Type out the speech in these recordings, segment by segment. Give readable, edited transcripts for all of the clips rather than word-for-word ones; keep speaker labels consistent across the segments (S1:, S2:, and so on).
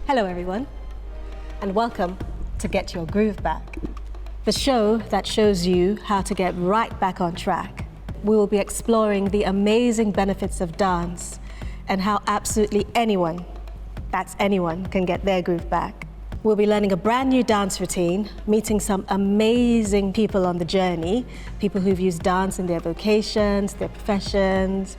S1: Hello everyone, and welcome to Get Your Groove Back, the show that shows you how to get right back on track. We will be exploring the amazing benefits of dance and how absolutely anyone, that's anyone, can get their groove back. We'll be learning a brand new dance routine, meeting some amazing people on the journey, people who've used dance in their vocations, their professions,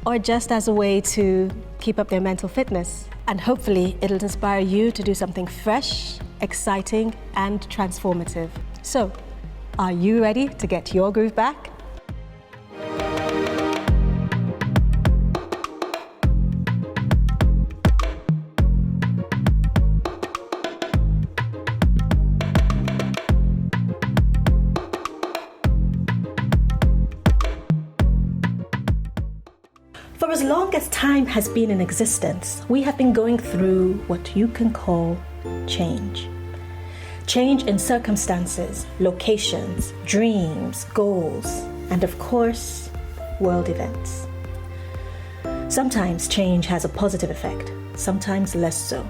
S1: or just as a way to keep up their mental fitness. And hopefully it'll inspire you to do something fresh, exciting, and transformative. So, are you ready to get your groove back? For as long as time has been in existence, we have been going through what you can call change. Change in circumstances, locations, dreams, goals, and of course, world events. Sometimes change has a positive effect, sometimes less so,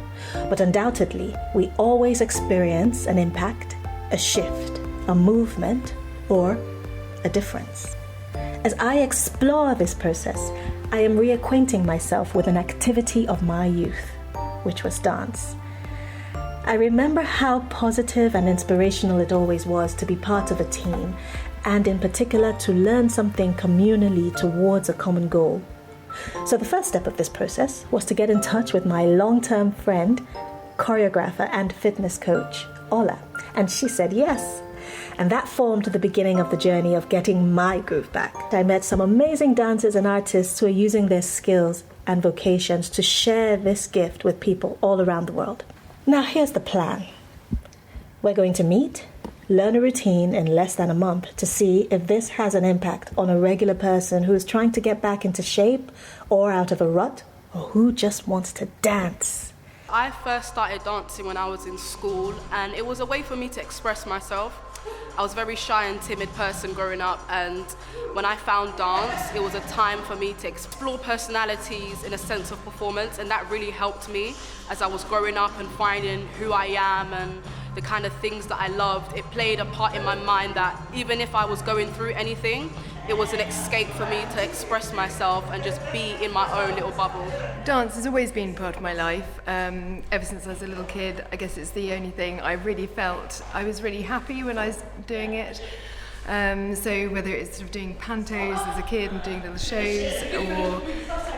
S1: but undoubtedly, we always experience an impact, a shift, a movement, or a difference. As I explore this process, I am reacquainting myself with an activity of my youth, which was dance. I remember how positive and inspirational it always was to be part of a team, and in particular to learn something communally towards a common goal. So the first step of this process was to get in touch with my long-term friend, choreographer and fitness coach, Ola, and she said yes. And that formed the beginning of the journey of getting my groove back. I met some amazing dancers and artists who are using their skills and vocations to share this gift with people all around the world. Now here's the plan. We're going to meet, learn a routine in less than a month to see if this has an impact on a regular person who is trying to get back into shape or out of a rut, or who just wants to dance.
S2: I first started dancing when I was in school, and it was a way for me to express myself. I was a very shy and timid person growing up, and when I found dance, it was a time for me to explore personalities in a sense of performance, and that really helped me as I was growing up and finding who I am and the kind of things that I loved. It played a part in my mind that even if I was going through anything, it was an escape for me to express myself and just be in my own little bubble.
S3: Dance has always been part of my life. Ever since I was a little kid, I guess it's the only thing I really felt. I was really happy when I was doing it. So whether it's sort of doing pantos as a kid and doing little shows, or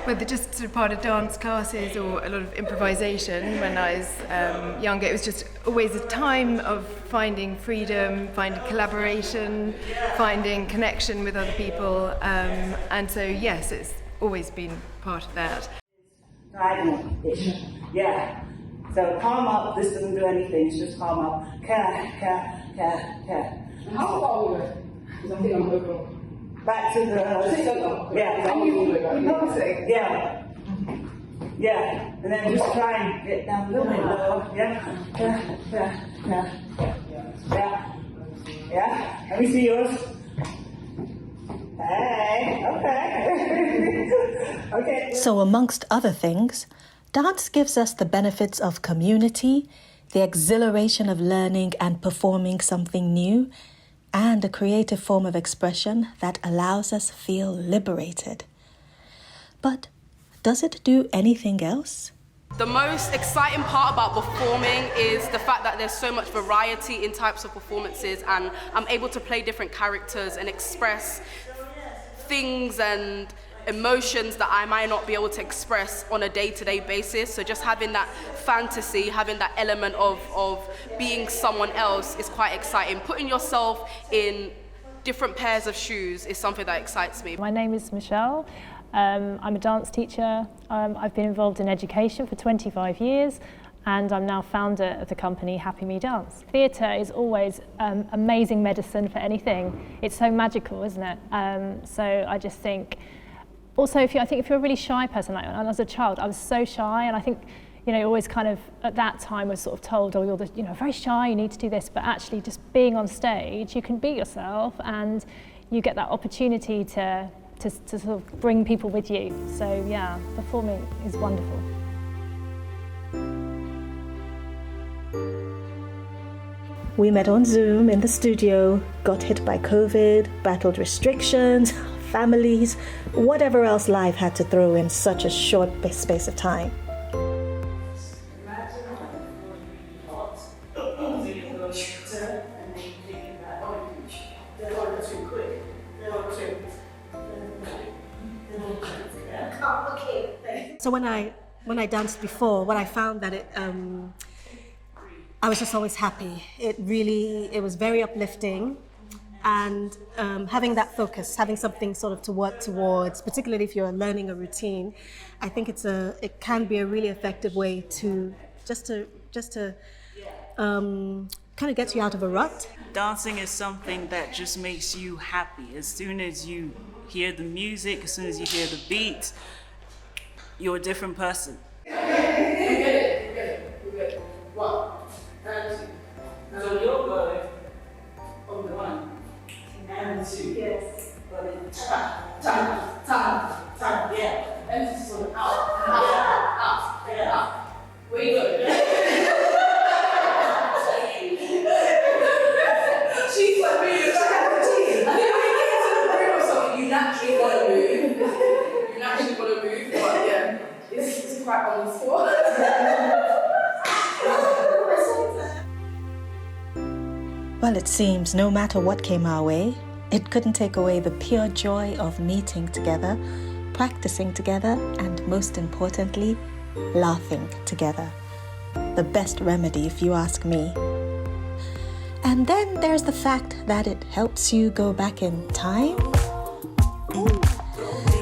S3: whether just sort of part of dance classes or a lot of improvisation when I was younger, it was just always a time of finding freedom, finding collaboration, finding connection with other people. And so yes, it's always been part of that.
S4: Yeah. So calm up, this doesn't do anything, it's just calm up.
S5: How far we went? Because I'm thinking I'm over.
S4: Back to the... Yeah. Yeah. Yeah. And then just try and get down a little bit lower. Yeah. Yeah. Let me see yours. Hey, okay. Okay.
S1: So amongst other things, dance gives us the benefits of community, the exhilaration of learning and performing something new, and a creative form of expression that allows us feel liberated. But does it do anything else?
S2: The most exciting part about performing is the fact that there's so much variety in types of performances, and I'm able to play different characters and express things and emotions that I might not be able to express on a day-to-day basis. So just having that fantasy, having that element of being someone else is quite exciting. Putting yourself in different pairs of shoes is something that excites me.
S6: My name is Michelle. I'm a dance teacher. I've been involved in education for 25 years, and I'm now founder of the company Happy Me Dance. Theatre is always amazing medicine for anything. It's so magical, isn't it? So I just think, also, I think if you're a really shy person, like as a child, I was so shy, and I think, always kind of at that time was sort of told, oh, you're very shy, you need to do this, but actually just being on stage, you can be yourself, and you get that opportunity to sort of bring people with you. So yeah, performing is wonderful.
S1: We met on Zoom in the studio, got hit by COVID, battled restrictions, families, whatever else life had to throw in such a short space of time. So when I danced before, what I found that I was just always happy. It was very uplifting, and having that focus, having something sort of to work towards, particularly if you're learning a routine, I think it can be a really effective way to kind of get you out of a rut.
S4: Dancing is something that just makes you happy. As soon as you hear the music, as soon as you hear the beat, you're a different person.
S5: We get it. 1 and 2. So you're going on the 1 and 2. Yes. But then time. Yeah. Emphasis on out. Where you going? She's like me. I think when you get to the room or something, you naturally want to move. But yeah, it's quite on the spot.
S1: Well, it seems no matter what came our way, it couldn't take away the pure joy of meeting together, practicing together, and most importantly, laughing together. The best remedy, if you ask me. And then there's the fact that it helps you go back in time.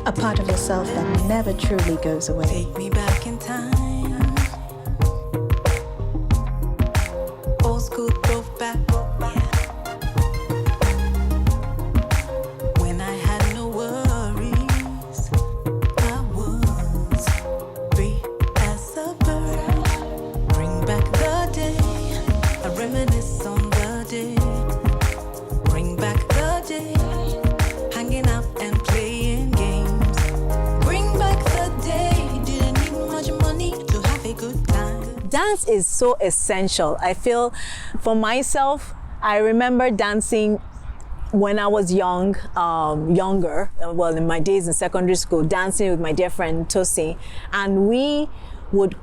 S1: A part of yourself that never truly goes away.
S7: Take me back in time. Old school throwback. When I had no worries, I was free as a bird. Bring back the day. I reminisce on the day. Bring back the day. Hanging out and playing games.
S8: Dance is so essential. I feel for myself, I remember dancing when I was younger, well, in my days in secondary school, dancing with my dear friend Tosi, and we would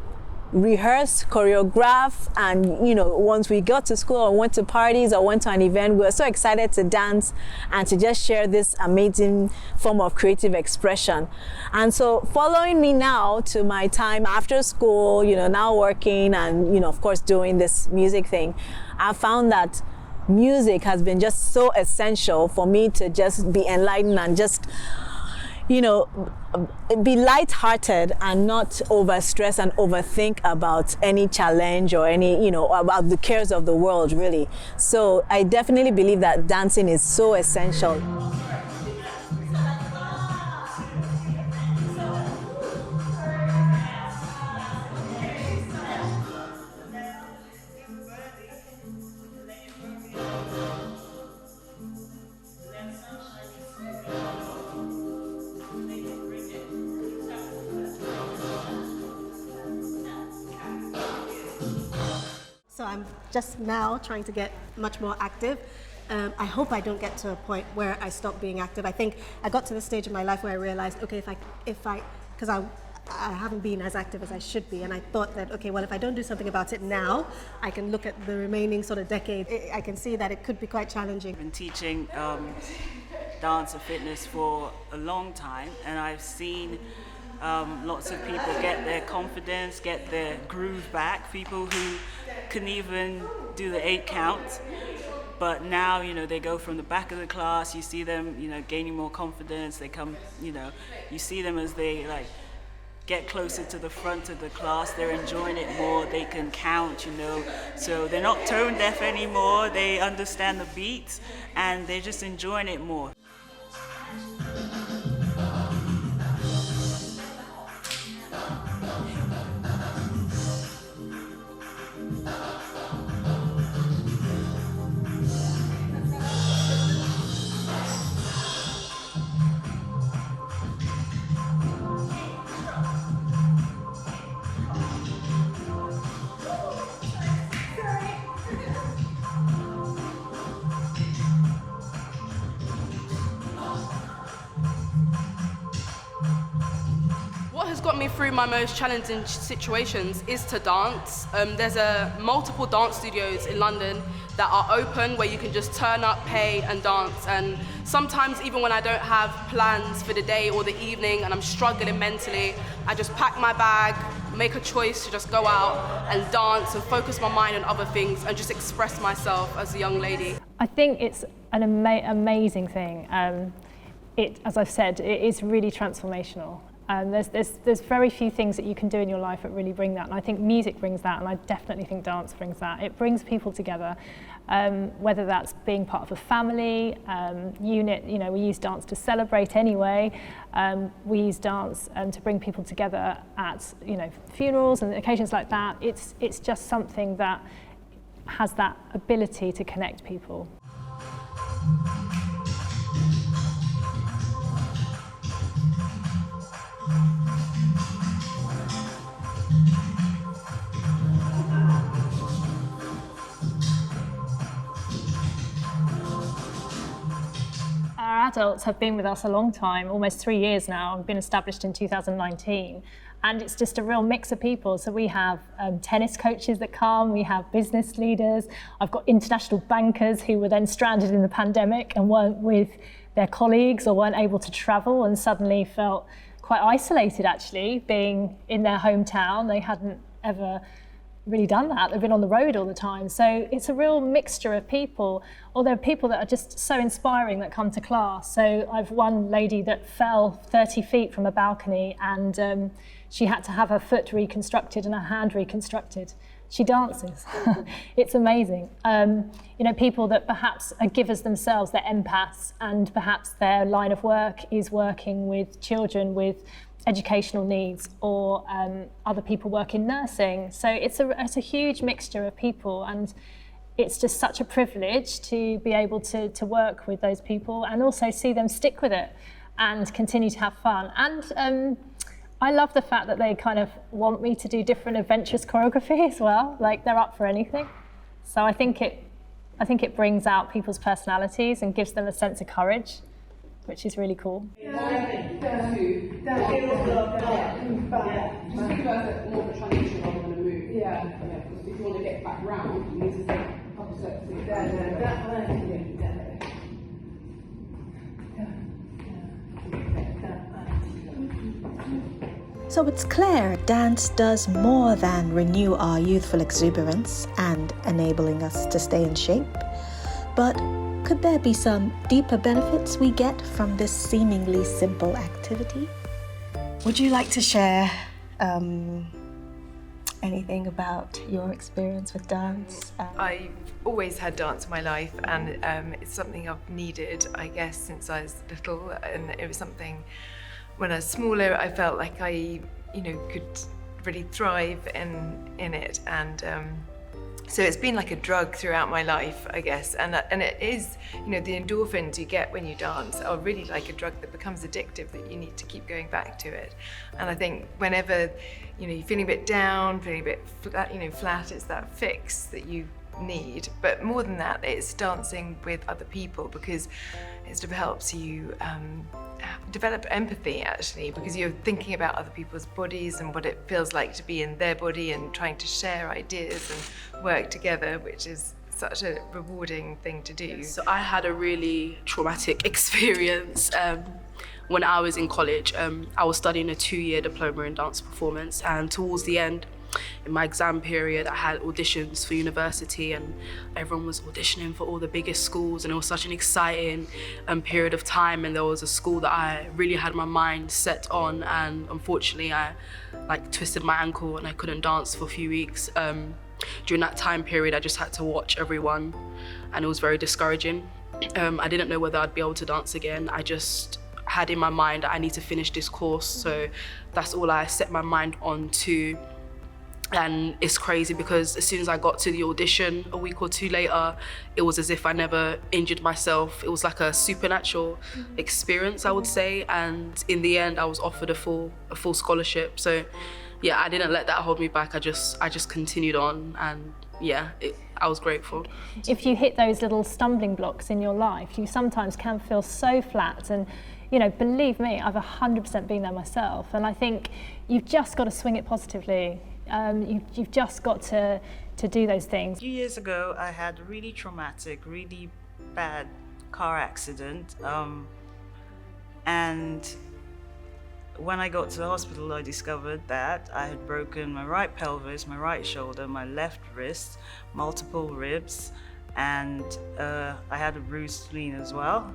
S8: rehearse, choreograph, and once we got to school or went to parties or went to an event, we were so excited to dance and to just share this amazing form of creative expression. And so following me now to my time after school, now working and of course doing this music thing, I found that music has been just so essential for me to just be enlightened and just be light-hearted and not overstress and overthink about any challenge or any, about the cares of the world, really. So I definitely believe that dancing is so essential.
S1: So I'm just now trying to get much more active. I hope I don't get to a point where I stop being active. I think I got to the stage in my life where I realized, okay, because I haven't been as active as I should be, and I thought that, okay, well, if I don't do something about it now, I can look at the remaining sort of decade. I can see that it could be quite challenging.
S4: I've been teaching dance and fitness for a long time, and I've seen lots of people get their confidence, get their groove back, people who couldn't even do the 8 count, but now they go from the back of the class. You see them gaining more confidence. They come, you see them as they get closer to the front of the class. They're enjoying it more. They can count, so they're not tone deaf anymore. They understand the beats and they're just enjoying it more.
S2: me through my most challenging situations is to dance. There's multiple dance studios in London that are open where you can just turn up, pay and dance. And sometimes even when I don't have plans for the day or the evening and I'm struggling mentally, I just pack my bag, make a choice to just go out and dance and focus my mind on other things and just express myself as a young lady.
S6: I think it's an amazing thing. As I've said, it is really transformational. There's very few things that you can do in your life that really bring that, and I think music brings that, and I definitely think dance brings that. It brings people together, whether that's being part of a family unit. You know, we use dance to celebrate anyway. We use dance to bring people together at, you know, funerals and occasions like that. It's just something that has that ability to connect people. Our adults have been with us a long time, almost 3 years now. We've been established in 2019, and it's just a real mix of people. So we have tennis coaches that come, we have business leaders, I've got international bankers who were then stranded in the pandemic and weren't with their colleagues or weren't able to travel and suddenly felt quite isolated actually, being in their hometown. They hadn't ever really done that. They've been on the road all the time. So it's a real mixture of people, or there are people that are just so inspiring that come to class. So I've one lady that fell 30 feet from a balcony and she had to have her foot reconstructed and her hand reconstructed. She dances. It's amazing. You know, people that perhaps are givers themselves, they're empaths, and perhaps their line of work is working with children with educational needs, or other people work in nursing. So it's a huge mixture of people, and it's just such a privilege to be able to work with those people and also see them stick with it and continue to have fun. And I love the fact that they kind of want me to do different adventurous choreography as well. Like, they're up for anything. So I think it brings out people's personalities and gives them a sense of courage, which is really cool.
S5: Just think about it more of a transition rather than a move. Yeah. Because if you want to get back round, you need to say a couple steps.
S1: So it's clear dance does more than renew our youthful exuberance and enabling us to stay in shape. But could there be some deeper benefits we get from this seemingly simple activity? Would you like to share anything about your experience with dance?
S3: I've always had dance in my life, and it's something I've needed, I guess, since I was little. And it was something, when I was smaller, I felt like I, could really thrive in it. And so it's been like a drug throughout my life, I guess. And it is, the endorphins you get when you dance are really like a drug that becomes addictive, that you need to keep going back to it. And I think whenever, you're feeling a bit down, feeling a bit flat, it's that fix that you need. But more than that, it's dancing with other people, because it sort of helps you develop empathy, actually, because you're thinking about other people's bodies and what it feels like to be in their body and trying to share ideas and work together, which is such a rewarding thing to do.
S2: So I had a really traumatic experience when I was in college. I was studying a 2-year diploma in dance performance, and towards the end, in my exam period, I had auditions for university, and everyone was auditioning for all the biggest schools, and it was such an exciting period of time. And there was a school that I really had my mind set on, and unfortunately I twisted my ankle and I couldn't dance for a few weeks. During that time period, I just had to watch everyone, and it was very discouraging. I didn't know whether I'd be able to dance again. I just had in my mind that I need to finish this course, so that's all I set my mind on to. And it's crazy because as soon as I got to the audition, a week or two later, it was as if I never injured myself. It was like a supernatural experience, I would say. And in the end, I was offered a full scholarship. So yeah, I didn't let that hold me back. I just continued on, and I was grateful.
S6: If you hit those little stumbling blocks in your life, you sometimes can feel so flat, and you know, believe me, I've 100% been there myself. And I think you've just got to swing it positively. You've just got to do those things.
S4: A few years ago, I had a really traumatic, really bad car accident. And when I got to the hospital, I discovered that I had broken my right pelvis, my right shoulder, my left wrist, multiple ribs, and I had a bruised spleen as well.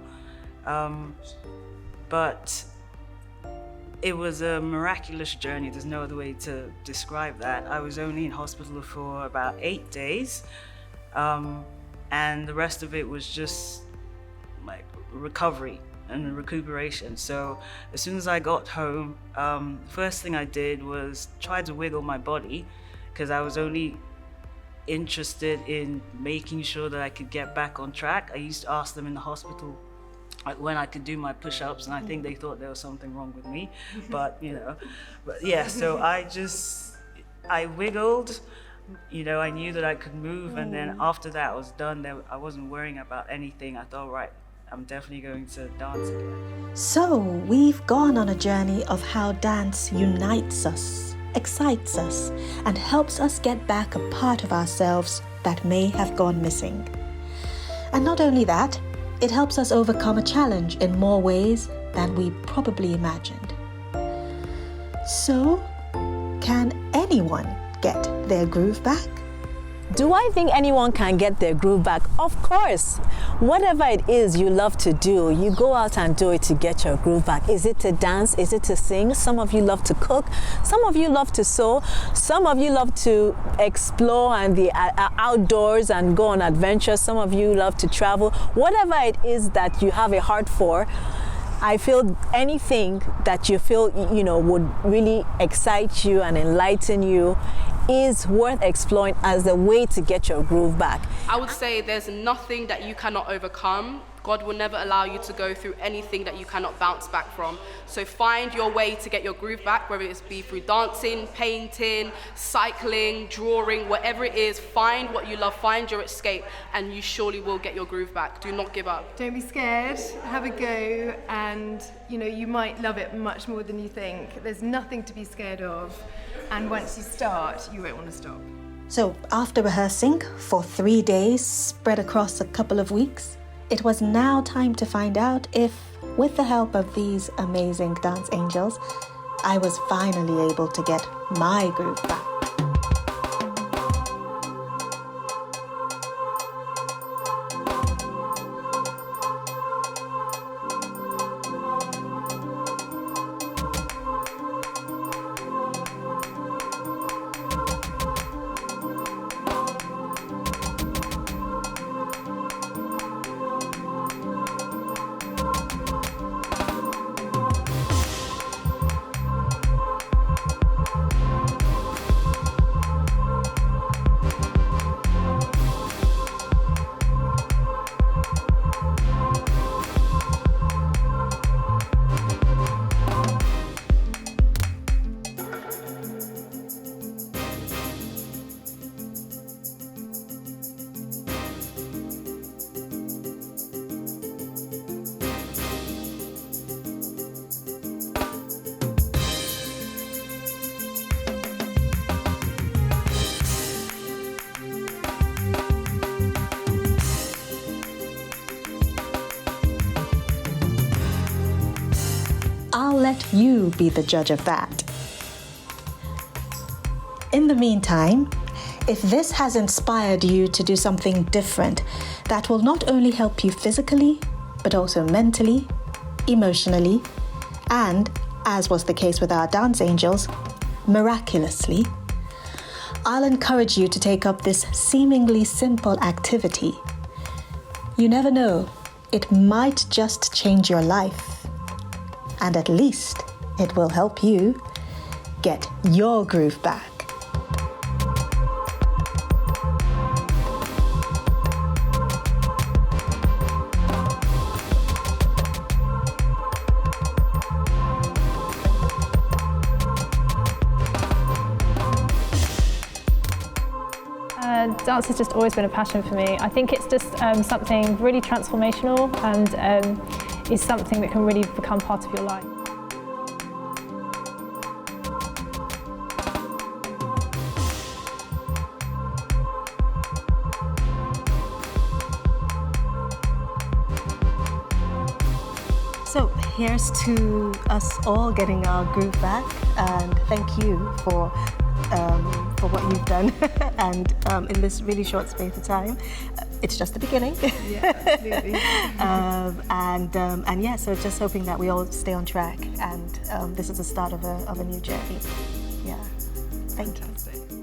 S4: But it was a miraculous journey. There's no other way to describe that. I was only in hospital for about 8 days, and the rest of it was just like recovery and recuperation. So as soon as I got home, first thing I did was try to wiggle my body, because I was only interested in making sure that I could get back on track. I used to ask them in the hospital when I could do my push-ups, and I think they thought there was something wrong with me, but yeah, so I wiggled, I knew that I could move, and then after that was done, I wasn't worrying about anything. I thought, right, I'm definitely going to dance again.
S1: So we've gone on a journey of how dance unites us, excites us, and helps us get back a part of ourselves that may have gone missing. And not only that, it helps us overcome a challenge in more ways than we probably imagined. So, can anyone get their groove back?
S8: Do I think anyone can get their groove back? Of course. Whatever it is you love to do, you go out and do it to get your groove back. Is it to dance? Is it to sing? Some of you love to cook. Some of you love to sew. Some of you love to explore and the outdoors and go on adventures. Some of you love to travel. Whatever it is that you have a heart for, I feel anything that you feel, would really excite you and enlighten you is worth exploring as a way to get your groove back.
S2: I would say there's nothing that you cannot overcome. God will never allow you to go through anything that you cannot bounce back from. So find your way to get your groove back, whether it's be through dancing, painting, cycling, drawing, whatever it is. Find what you love, find your escape, and you surely will get your groove back. Do not give up.
S3: Don't be scared, have a go, and you might love it much more than you think. There's nothing to be scared of, and once you start, you won't want to stop.
S1: So after rehearsing for 3 days spread across a couple of weeks, it was now time to find out if, with the help of these amazing dance angels, I was finally able to get my groove back. I'll let you be the judge of that. In the meantime, if this has inspired you to do something different that will not only help you physically, but also mentally, emotionally, and, as was the case with our dance angels, miraculously, I'll encourage you to take up this seemingly simple activity. You never know, it might just change your life. And at least it will help you get your groove back.
S6: Dance has just always been a passion for me. I think it's just something really transformational, and is something that can really become part of your life.
S1: So here's to us all getting our groove back, and thank you for what you've done and in this really short space of time. It's just the beginning.
S3: Yeah, absolutely.
S1: And yeah, so just hoping that we all stay on track, and this is the start of a new journey. Yeah, thank you.
S3: Fantastic.